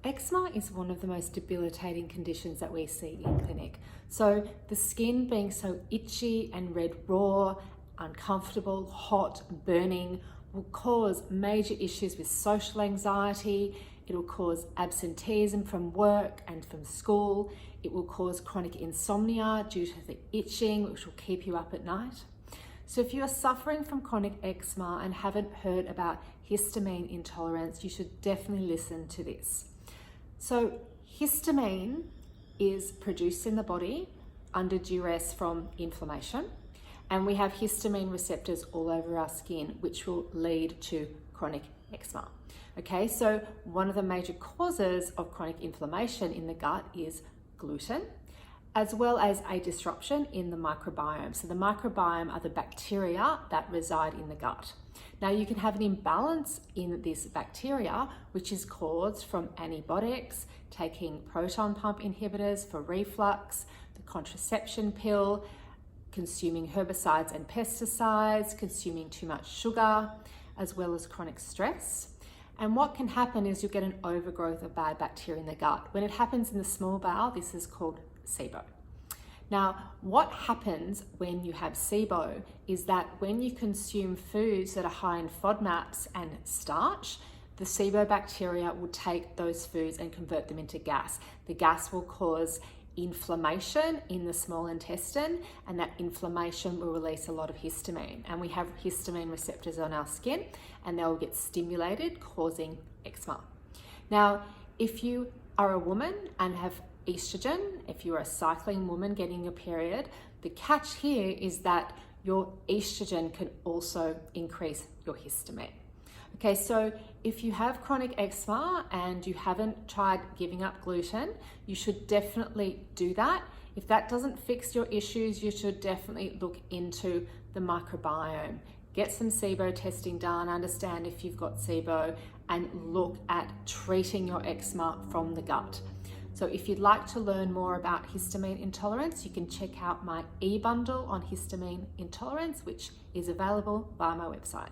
Eczema is one of the most debilitating conditions that we see in clinic. So the skin being so itchy and red raw, uncomfortable, hot, burning will cause major issues with social anxiety. It will cause absenteeism from work and from school. It will cause chronic insomnia due to the itching, which will keep you up at night. So if you are suffering from chronic eczema and haven't heard about histamine intolerance, you should definitely listen to this. So histamine is produced in the body under duress from inflammation, and we have histamine receptors all over our skin, which will lead to chronic eczema. Okay, so one of the major causes of chronic inflammation in the gut is gluten, as well as a disruption in the microbiome. So the microbiome are the bacteria that reside in the gut. Now you can have an imbalance in this bacteria, which is caused from antibiotics, taking proton pump inhibitors for reflux, the contraception pill, consuming herbicides and pesticides, consuming too much sugar, as well as chronic stress. And what can happen is you'll get an overgrowth of bad bacteria in the gut. When it happens in the small bowel, this is called SIBO. Now, what happens when you have SIBO is that when you consume foods that are high in FODMAPs and starch, the SIBO bacteria will take those foods and convert them into gas. The gas will cause inflammation in the small intestine, and that inflammation will release a lot of histamine. And we have histamine receptors on our skin, and they will get stimulated, causing eczema. Now, if you are a woman and have estrogen, if you're a cycling woman getting your period, the catch here is that your estrogen can also increase your histamine. Okay, so if you have chronic eczema and you haven't tried giving up gluten, you should definitely do that. If that doesn't fix your issues, you should definitely look into the microbiome. Get some SIBO testing done, understand if you've got SIBO, and look at treating your eczema from the gut. So if you'd like to learn more about histamine intolerance, you can check out my e-bundle on histamine intolerance, which is available via my website.